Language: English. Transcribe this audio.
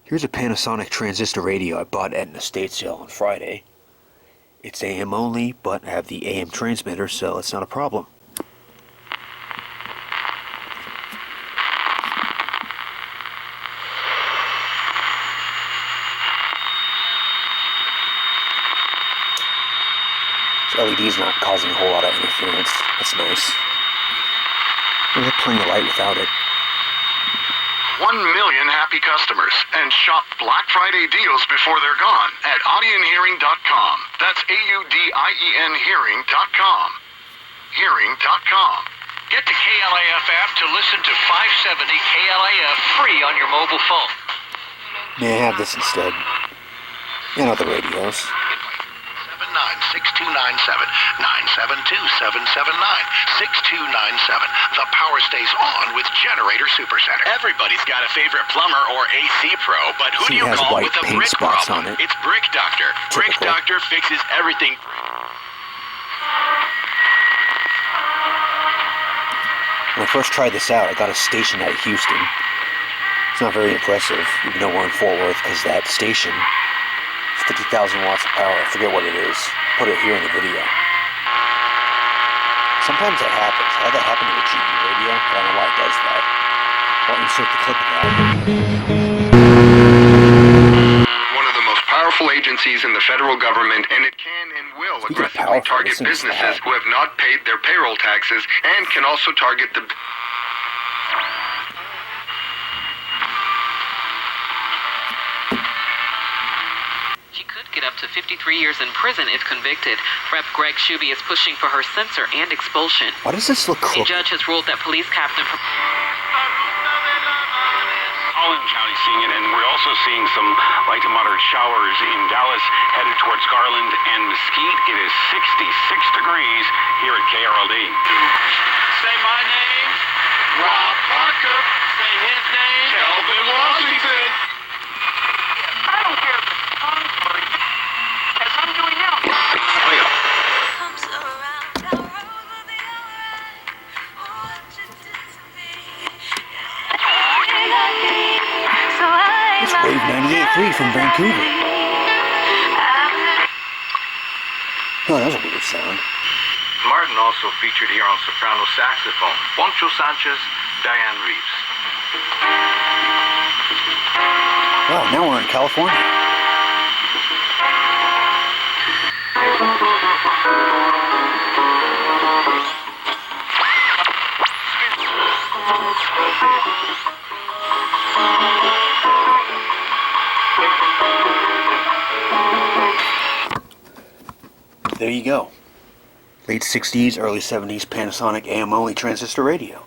Here's a Panasonic transistor radio I bought at an estate sale on Friday. It's AM only, but I have the AM transmitter, so it's not a problem. This LED's not causing a whole lot of interference. That's nice. We have plenty of light without it. 1 million happy customers, and shop Black Friday deals before they're gone at audionhearing.com. That's AUDIEN hearing.com. Hearing.com. Get the KLAF app to listen to 570 KLAF free on your mobile phone. May I have this instead? And other radios. 6297 972 779 6297. The power stays on with Generator Supercenter. Everybody's got a favorite plumber or AC pro, but who do you has call white with a paint brick spots problem? on it. It's Brick Doctor. Brick Typical. Doctor fixes everything. When I first tried this out, I got a station out of Houston. It's not very impressive, even though we're in Fort Worth, because that station is 50,000 watts of power. I forget what it is. Put it here in the video. Sometimes that happens. I had that happen to a GE radio. I don't know why it does that. I'll insert the clip of that. One of the most powerful agencies in the federal government, and it can and will Speaking of aggressively powerful, target listen to businesses that. who have not paid their payroll taxes, and can also target the... She could get up to 53 years in prison if convicted. Rep. Greg Shuby is pushing for her censor and expulsion. Why does this look A crooked? judge has ruled that police captain... Collin County seeing it, and we're also seeing some light to moderate showers in Dallas, headed towards Garland and Mesquite. It is 66 degrees here at KRLD. Say my name, Rob Parker. Say his name, Kelvin Washington. I don't care if it's Concord, as I'm doing now. It's Wave 98.3 from Vancouver. Oh, that was a weird sound. Martin also featured here on soprano saxophone, Poncho Sanchez, Diane Reeves. Wow, now we're in California. There you go. Late 60s, early 70s Panasonic AM only transistor radio.